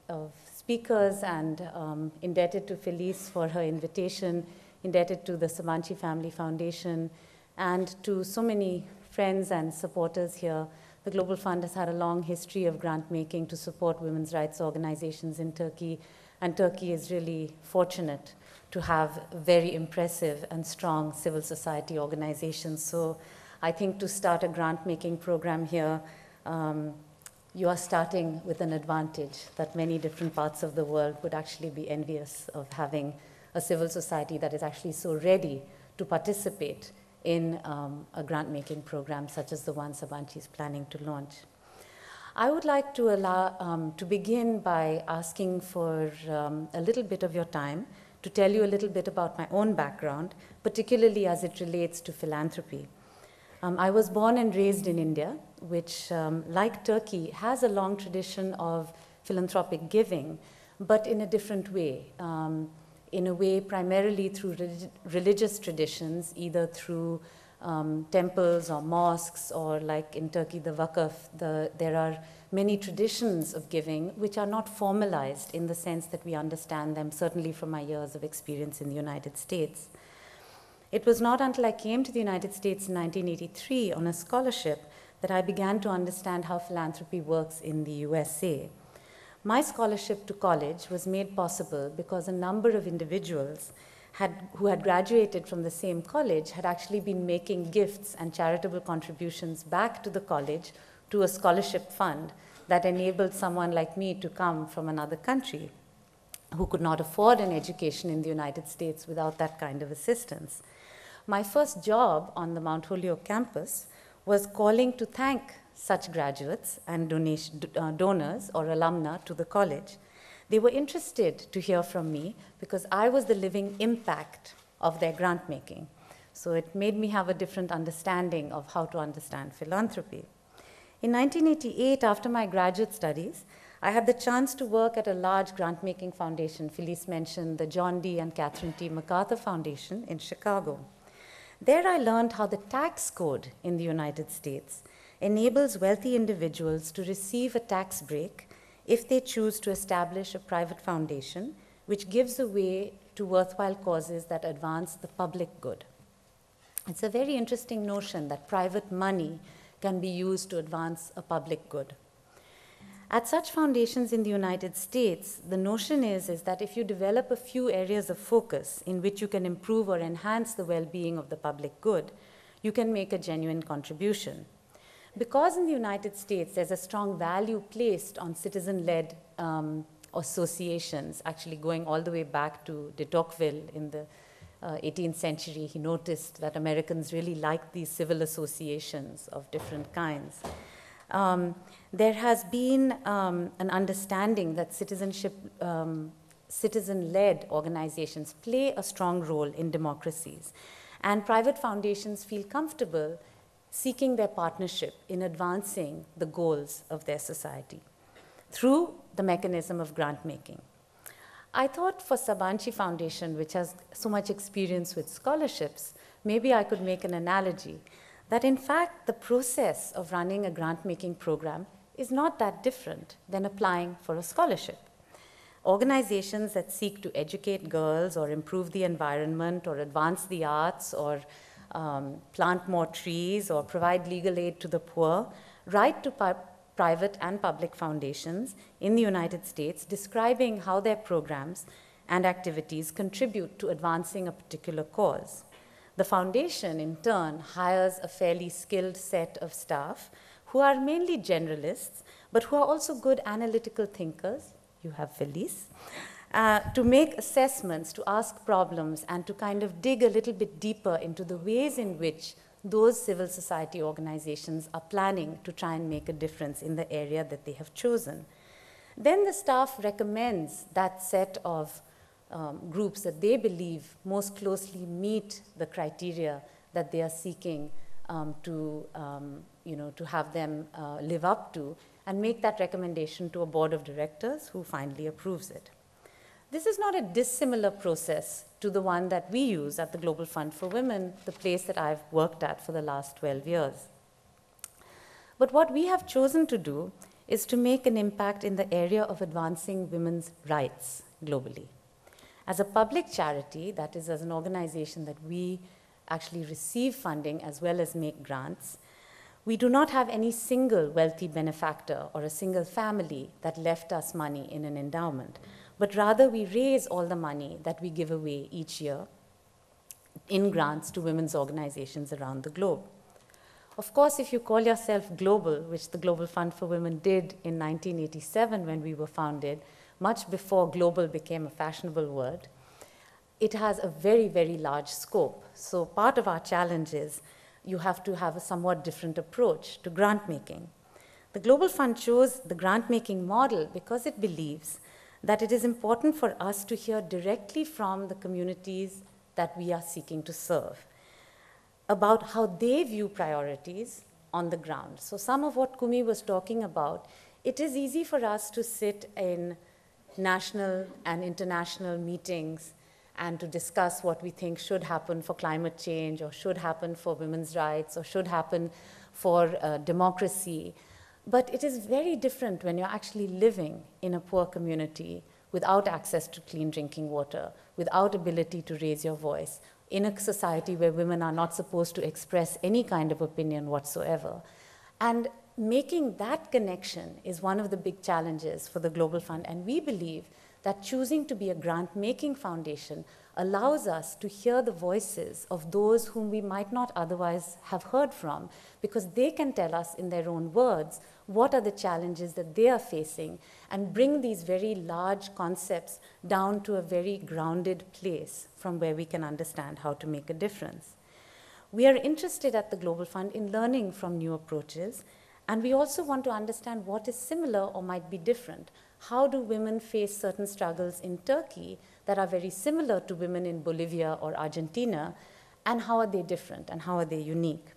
of speakers, and indebted to Felice for her invitation, indebted to the Sabancı Family Foundation, and to so many friends and supporters here. The Global Fund has had a long history of grant making to support women's rights organizations in Turkey, and Turkey is really fortunate to have very impressive and strong civil society organizations. So I think to start a grant making program here you are starting with an advantage that many different parts of the world would actually be envious of having a civil society that is actually so ready to participate in a grant-making program such as the one Sabancı is planning to launch. I would like to begin by asking for a little bit of your time to tell you a little bit about my own background, particularly as it relates to philanthropy. I was born and raised in India, which, like Turkey, has a long tradition of philanthropic giving, but in a different way. In a way primarily through religious traditions, either through temples or mosques, or like in Turkey, the vakıf. There are many traditions of giving which are not formalized in the sense that we understand them, certainly from my years of experience in the United States. It was not until I came to the United States in 1983 on a scholarship that I began to understand how philanthropy works in the USA. My scholarship to college was made possible because a number of individuals who had graduated from the same college had actually been making gifts and charitable contributions back to the college to a scholarship fund that enabled someone like me to come from another country who could not afford an education in the United States without that kind of assistance. My first job on the Mount Holyoke campus was calling to thank such graduates and donors or alumna to the college. They were interested to hear from me because I was the living impact of their grant making. So it made me have a different understanding of how to understand philanthropy. In 1988, after my graduate studies, I had the chance to work at a large grant-making foundation. Felice mentioned the John D. and Catherine T. MacArthur Foundation in Chicago. There I learned how the tax code in the United States enables wealthy individuals to receive a tax break if they choose to establish a private foundation which gives away to worthwhile causes that advance the public good. It's a very interesting notion that private money can be used to advance a public good. At such foundations in the United States, the notion is that if you develop a few areas of focus in which you can improve or enhance the well-being of the public good, you can make a genuine contribution. Because in the United States, there's a strong value placed on citizen-led associations, actually going all the way back to de Tocqueville in the 18th century. He noticed that Americans really liked these civil associations of different kinds. There has been an understanding that citizen-led organizations play a strong role in democracies, and private foundations feel comfortable seeking their partnership in advancing the goals of their society through the mechanism of grant making. I thought for Sabancı Foundation, which has so much experience with scholarships, maybe I could make an analogy that in fact the process of running a grant-making program is not that different than applying for a scholarship. Organizations that seek to educate girls or improve the environment or advance the arts or plant more trees or provide legal aid to the poor write to private and public foundations in the United States describing how their programs and activities contribute to advancing a particular cause. The foundation, in turn, hires a fairly skilled set of staff who are mainly generalists, but who are also good analytical thinkers. You have Felice. To make assessments, to ask problems, and to kind of dig a little bit deeper into the ways in which those civil society organizations are planning to try and make a difference in the area that they have chosen. Then the staff recommends that set of groups that they believe most closely meet the criteria that they are seeking to have them live up to, and make that recommendation to a board of directors who finally approves it. This is not a dissimilar process to the one that we use at the Global Fund for Women, the place that I've worked at for the last 12 years. But what we have chosen to do is to make an impact in the area of advancing women's rights globally. As a public charity, that is, as an organization that we actually receive funding as well as make grants, we do not have any single wealthy benefactor or a single family that left us money in an endowment, but rather we raise all the money that we give away each year in grants to women's organizations around the globe. Of course, if you call yourself global, which the Global Fund for Women did in 1987 when we were founded, much before global became a fashionable word, it has a very, very large scope. So part of our challenge is you have to have a somewhat different approach to grant making. The Global Fund chose the grant making model because it believes that it is important for us to hear directly from the communities that we are seeking to serve about how they view priorities on the ground. So some of what Kumi was talking about, it is easy for us to sit in national and international meetings and to discuss what we think should happen for climate change or should happen for women's rights or should happen for democracy. But it is very different when you're actually living in a poor community without access to clean drinking water, without ability to raise your voice, in a society where women are not supposed to express any kind of opinion whatsoever. And making that connection is one of the big challenges for the Global Fund. And we believe that choosing to be a grant-making foundation allows us to hear the voices of those whom we might not otherwise have heard from, because they can tell us in their own words what are the challenges that they are facing and bring these very large concepts down to a very grounded place from where we can understand how to make a difference. We are interested at the Global Fund in learning from new approaches, and we also want to understand what is similar or might be different. How do women face certain struggles in Turkey that are very similar to women in Bolivia or Argentina, and how are they different and how are they unique?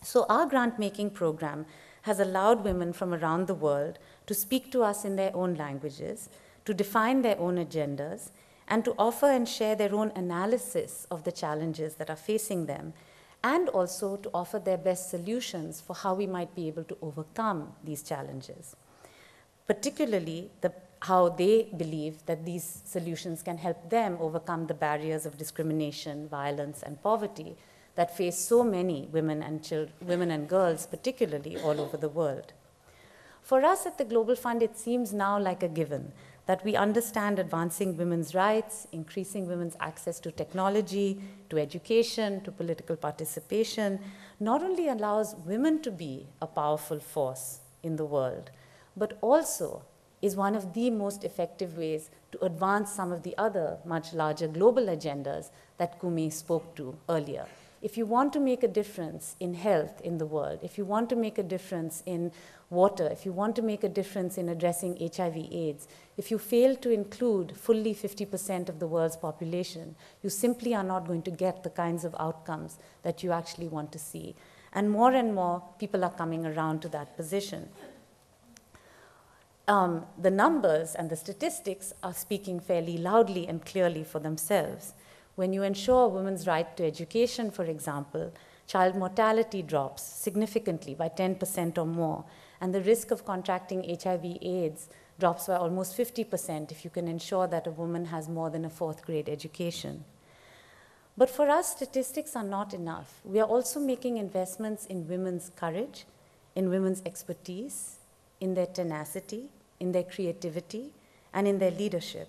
So our grant-making program has allowed women from around the world to speak to us in their own languages, to define their own agendas, and to offer and share their own analysis of the challenges that are facing them, and also to offer their best solutions for how we might be able to overcome these challenges. Particularly how they believe that these solutions can help them overcome the barriers of discrimination, violence, and poverty that face so many women and girls, particularly all over the world. For us at the Global Fund, it seems now like a given that we understand advancing women's rights, increasing women's access to technology, to education, to political participation, not only allows women to be a powerful force in the world, but also is one of the most effective ways to advance some of the other much larger global agendas that Kumi spoke to earlier. If you want to make a difference in health in the world, if you want to make a difference in water, if you want to make a difference in addressing HIV/AIDS, if you fail to include fully 50% of the world's population, you simply are not going to get the kinds of outcomes that you actually want to see. And more people are coming around to that position. The numbers and the statistics are speaking fairly loudly and clearly for themselves. When you ensure women's right to education, for example, child mortality drops significantly by 10% or more, and the risk of contracting HIV/AIDS drops by almost 50% if you can ensure that a woman has more than a 4th grade education. But for us, statistics are not enough. We are also making investments in women's courage, in women's expertise, in their tenacity, in their creativity, and in their leadership.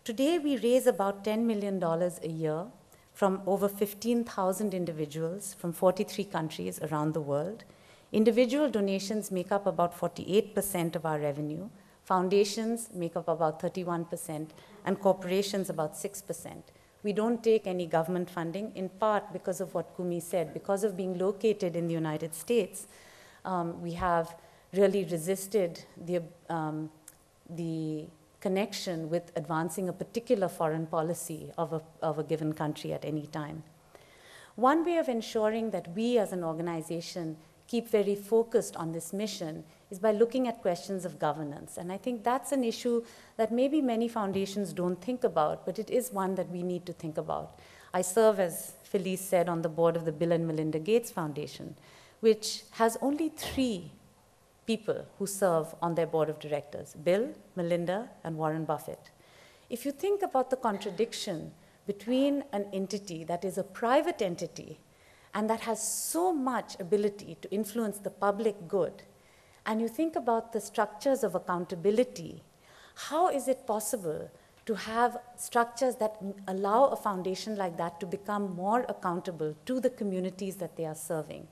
Today, we raise about $10 million a year from over 15,000 individuals from 43 countries around the world. Individual donations make up about 48% of our revenue, foundations make up about 31%, and corporations about 6%. We don't take any government funding, in part because of what Kumi said. Because of being located in the United States, we have really resisted the connection with advancing a particular foreign policy of a given country at any time. One way of ensuring that we as an organization keep very focused on this mission is by looking at questions of governance. And I think that's an issue that maybe many foundations don't think about, but it is one that we need to think about. I serve, as Felice said, on the board of the Bill and Melinda Gates Foundation, which has only 3 people who serve on their board of directors: Bill, Melinda, and Warren Buffett. If you think about the contradiction between an entity that is a private entity and that has so much ability to influence the public good, and you think about the structures of accountability, how is it possible to have structures that allow a foundation like that to become more accountable to the communities that they are serving?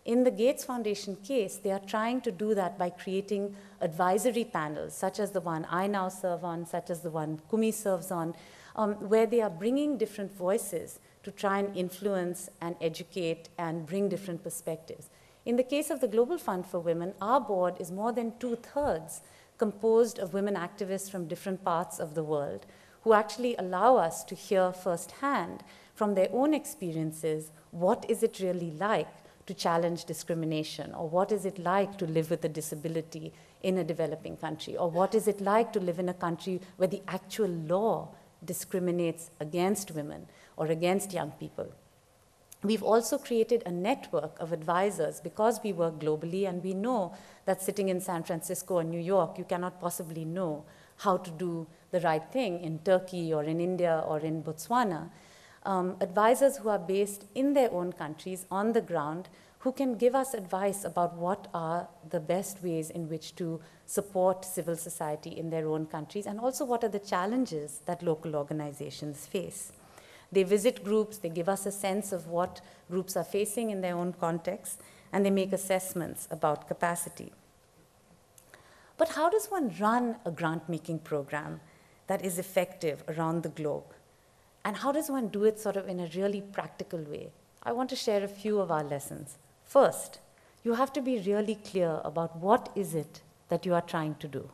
In the Gates Foundation case, they are trying to do that by creating advisory panels, such as the one I now serve on, such as the one Kumi serves on, where they are bringing different voices to try and influence and educate and bring different perspectives. In the case of the Global Fund for Women, our board is more than 2/3 composed of women activists from different parts of the world who actually allow us to hear firsthand from their own experiences what is it really like to challenge discrimination, or what is it like to live with a disability in a developing country, or what is it like to live in a country where the actual law discriminates against women or against young people. We've also created a network of advisors because we work globally, and we know that sitting in San Francisco or New York, you cannot possibly know how to do the right thing in Turkey or in India or in Botswana. Advisors who are based in their own countries on the ground, who can give us advice about what are the best ways in which to support civil society in their own countries, and also what are the challenges that local organizations face. They visit groups, they give us a sense of what groups are facing in their own context, and they make assessments about capacity. But how does one run a grant-making program that is effective around the globe? And how does one do it sort of in a really practical way? I want to share a few of our lessons. First, you have to be really clear about what is it that you are trying to do.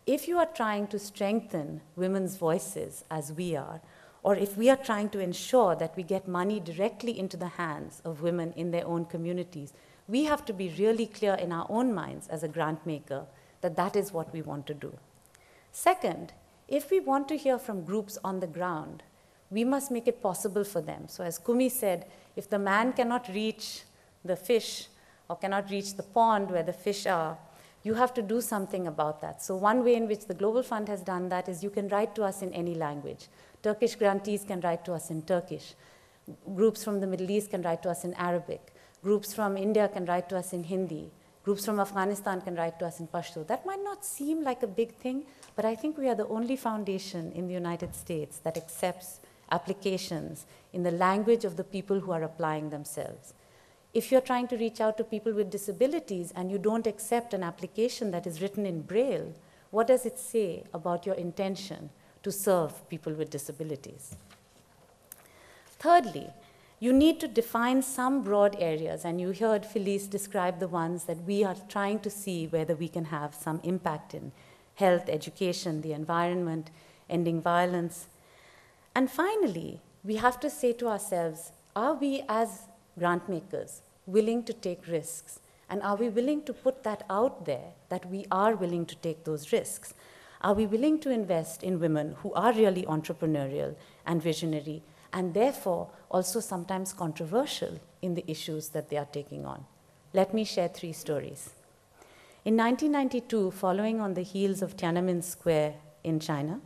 If you are trying to strengthen women's voices, as we are, or if we are trying to ensure that we get money directly into the hands of women in their own communities, we have to be really clear in our own minds as a grant maker that that is what we want to do. Second, if we want to hear from groups on the ground, we must make it possible for them. So as Kumi said, if the man cannot reach the fish or cannot reach the pond where the fish are, you have to do something about that. So one way in which the Global Fund has done that is you can write to us in any language. Turkish grantees can write to us in Turkish. Groups from the Middle East can write to us in Arabic. Groups from India can write to us in Hindi. Groups from Afghanistan can write to us in Pashto. That might not seem like a big thing, but I think we are the only foundation in the United States that accepts applications in the language of the people who are applying themselves. If you're trying to reach out to people with disabilities and you don't accept an application that is written in Braille, what does it say about your intention to serve people with disabilities? Thirdly, you need to define some broad areas, and you heard Felice describe the ones that we are trying to see whether we can have some impact in: health, education, the environment, ending violence. And finally, we have to say to ourselves, are we as grant makers willing to take risks? And are we willing to put that out there, that we are willing to take those risks? Are we willing to invest in women who are really entrepreneurial and visionary, and therefore also sometimes controversial in the issues that they are taking on? Let me share 3 stories. In 1992, following on the heels of Tiananmen Square in China,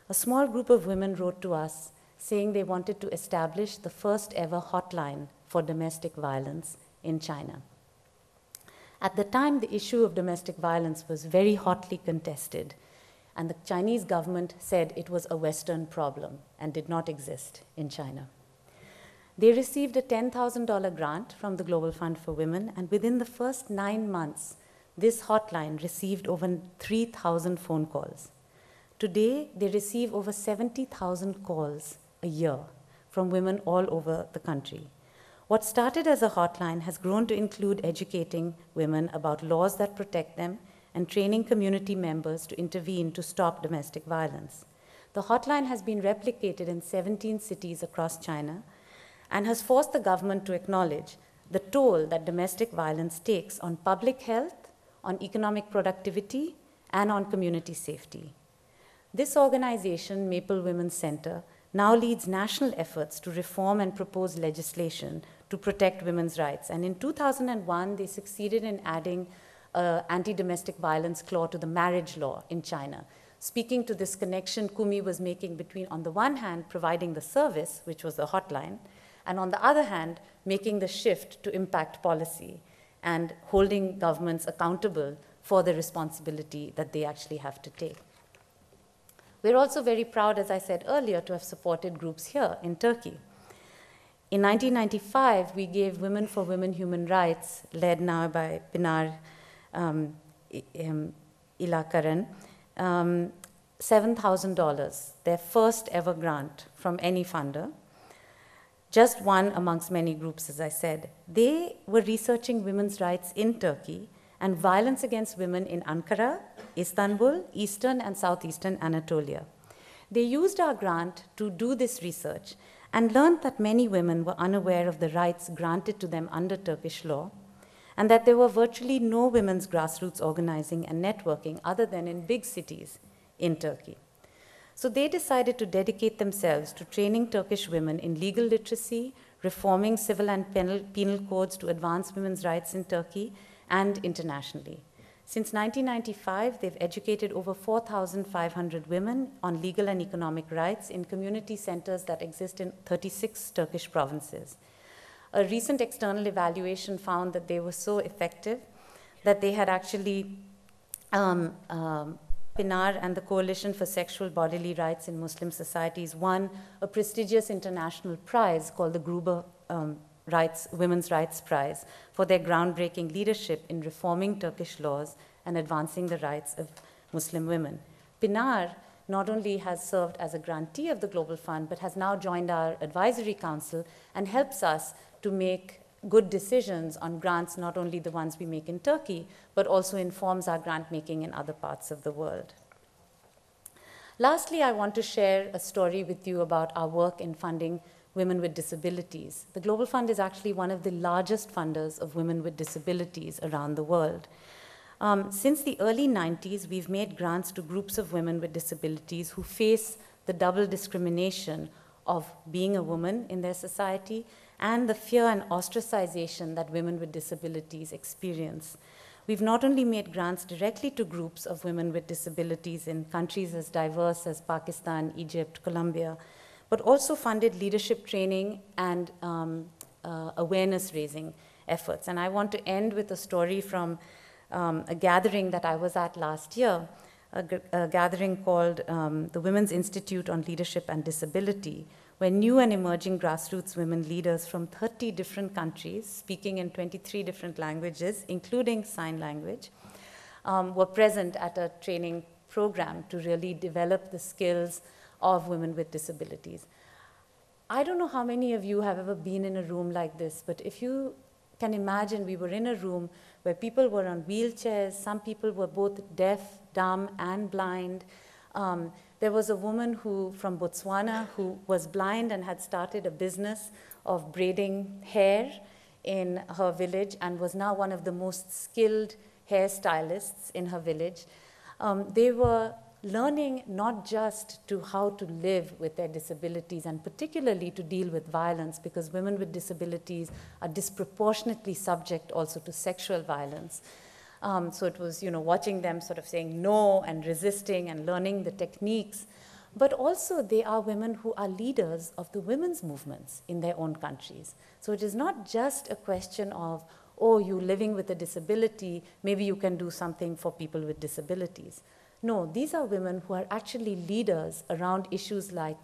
a small group of women wrote to us saying they wanted to establish the first ever hotline for domestic violence in China. At the time, the issue of domestic violence was very hotly contested, and the Chinese government said it was a Western problem and did not exist in China. They received a $10,000 grant from the Global Fund for Women, and within the first 9 months, this hotline received over 3,000 phone calls. Today, they receive over 70,000 calls a year from women all over the country. What started as a hotline has grown to include educating women about laws that protect them and training community members to intervene to stop domestic violence. The hotline has been replicated in 17 cities across China and has forced the government to acknowledge the toll that domestic violence takes on public health, on economic productivity, and on community safety. This organization, Maple Women's Center, now leads national efforts to reform and propose legislation to protect women's rights. And in 2001, they succeeded in adding an anti-domestic violence clause to the marriage law in China, speaking to this connection Kumi was making between, on the one hand, providing the service, which was the hotline, and on the other hand, making the shift to impact policy and holding governments accountable for the responsibility that they actually have to take. We're also very proud, as I said earlier, to have supported groups here in Turkey. In 1995, we gave Women for Women Human Rights, led now by Pinar Ilakaran, $7,000, their first ever grant from any funder. Just one amongst many groups, as I said. They were researching women's rights in Turkey and violence against women in Ankara, Istanbul, Eastern and Southeastern Anatolia. They used our grant to do this research and learned that many women were unaware of the rights granted to them under Turkish law, and that there were virtually no women's grassroots organizing and networking other than in big cities in Turkey. So they decided to dedicate themselves to training Turkish women in legal literacy, reforming civil and penal codes to advance women's rights in Turkey and internationally. Since 1995, they've educated over 4,500 women on legal and economic rights in community centers that exist in 36 Turkish provinces. A recent external evaluation found that they were so effective that they had actually, Pinar and the Coalition for Sexual Bodily Rights in Muslim Societies won a prestigious international prize called the Gruber Women's Rights Prize for their groundbreaking leadership in reforming Turkish laws and advancing the rights of Muslim women. Pinar not only has served as a grantee of the Global Fund, but has now joined our advisory council and helps us to make good decisions on grants, not only the ones we make in Turkey, but also informs our grant making in other parts of the world. Lastly, I want to share a story with you about our work in funding women with disabilities. The Global Fund is actually one of the largest funders of women with disabilities around the world. Since the early 90s, we've made grants to groups of women with disabilities who face the double discrimination of being a woman in their society and the fear and ostracization that women with disabilities experience. We've not only made grants directly to groups of women with disabilities in countries as diverse as Pakistan, Egypt, Colombia, but also funded leadership training and awareness-raising efforts. And I want to end with a story from a gathering that I was at last year, a gathering called the Women's Institute on Leadership and Disability, where new and emerging grassroots women leaders from 30 different countries, speaking in 23 different languages, including sign language, were present at a training program to really develop the skills of women with disabilities. I don't know how many of you have ever been in a room like this, but if you can imagine, we were in a room where people were on wheelchairs, some people were both deaf, dumb, and blind. There was a woman from Botswana who was blind and had started a business of braiding hair in her village and was now one of the most skilled hairstylists in her village. They were learning not just to how to live with their disabilities and particularly to deal with violence, because women with disabilities are disproportionately subject also to sexual violence. So it was, watching them sort of saying no and resisting and learning the techniques. But also they are women who are leaders of the women's movements in their own countries. So it is not just a question of, oh, you living with a disability, maybe you can do something for people with disabilities. No, these are women who are actually leaders around issues like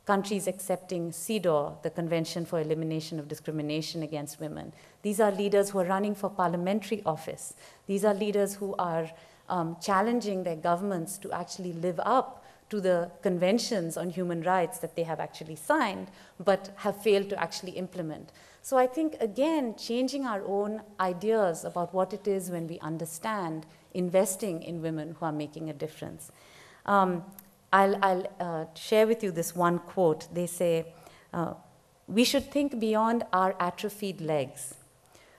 countries accepting CEDAW, the Convention for Elimination of Discrimination Against Women. These are leaders who are running for parliamentary office. These are leaders who are challenging their governments to actually live up to the conventions on human rights that they have actually signed, but have failed to actually implement. So I think, again, changing our own ideas about what it is when we understand investing in women who are making a difference. I'll share with you this one quote. They say, we should think beyond our atrophied legs.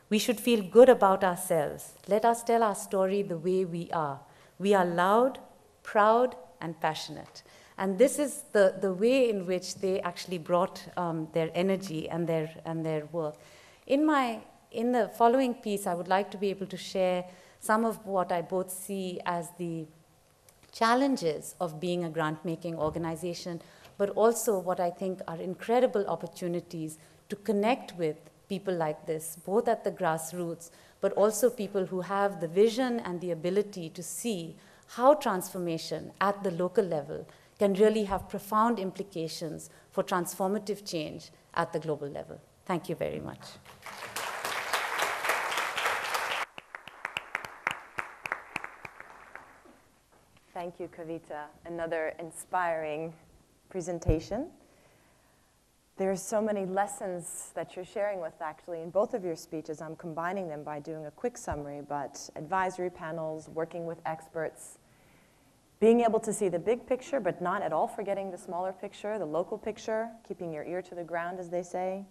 We should feel good about ourselves. Let us tell our story the way we are. We are loud, proud, and passionate. And this is the way in which they actually brought their energy and their work. In the following piece, I would like to be able to share some of what I both see as the challenges of being a grant-making organization, but also what I think are incredible opportunities to connect with people like this, both at the grassroots, but also people who have the vision and the ability to see how transformation at the local level can really have profound implications for transformative change at the global level. Thank you very much. Thank you, Kavita. Another inspiring presentation. There's so many lessons that you're sharing with, actually, in both of your speeches. I'm combining them by doing a quick summary, but advisory panels, working with experts, being able to see the big picture, but not at all forgetting the smaller picture, the local picture, keeping your ear to the ground, as they say,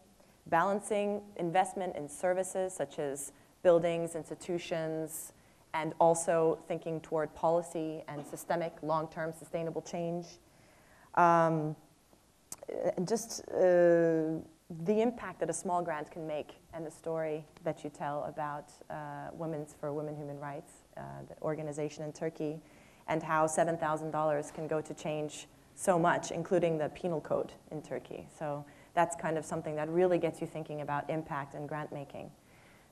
balancing investment in services such as buildings, institutions, and also thinking toward policy and systemic, long-term sustainable change. And just the impact that a small grant can make, and the story that you tell about Women's for Women Human Rights, the organization in Turkey, and how $7,000 can go to change so much, including the penal code in Turkey. So that's kind of something that really gets you thinking about impact and grant making.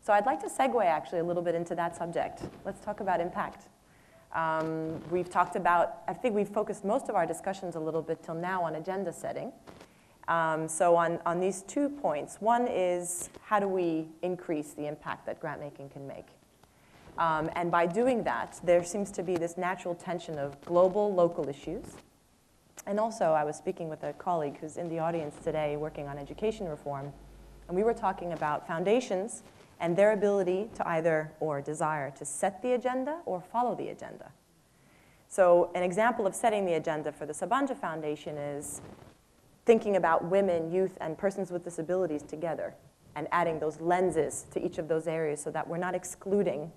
So I'd like to segue actually a little bit into that subject. Let's talk about impact. We've talked about, I think we've focused most of our discussions a little bit till now on agenda setting. So on these 2 points, one is how do we increase the impact that grant making can make? And by doing that, there seems to be this natural tension of global, local issues. And also, I was speaking with a colleague who's in the audience today working on education reform, and we were talking about foundations and their ability to either, or desire, to set the agenda or follow the agenda. So an example of setting the agenda for the Sabancı Foundation is thinking about women, youth, and persons with disabilities together and adding those lenses to each of those areas so that we're not excluding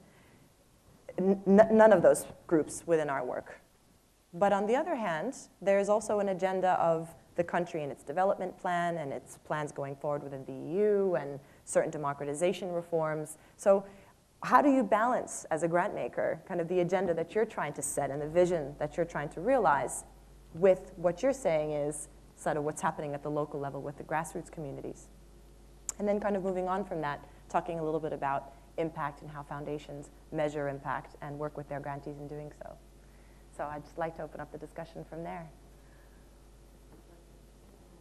none of those groups within our work. But on the other hand, there's also an agenda of the country and its development plan and its plans going forward within the EU and certain democratization reforms. So how do you balance, as a grant maker, kind of the agenda that you're trying to set and the vision that you're trying to realize with what you're saying is sort of what's happening at the local level with the grassroots communities? And then kind of moving on from that, talking a little bit about impact and how foundations measure impact and work with their grantees in doing so. So I'd just like to open up the discussion from there.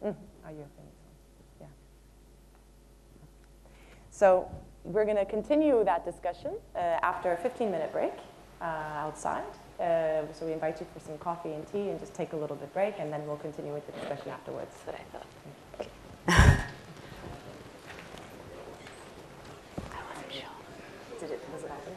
Oh, you're finished. Yeah. So we're going to continue that discussion after a 15-minute break outside. So we invite you for some coffee and tea and just take a little bit break, and then we'll continue with the discussion afterwards. That's what I thought. I wasn't sure. Was it happen?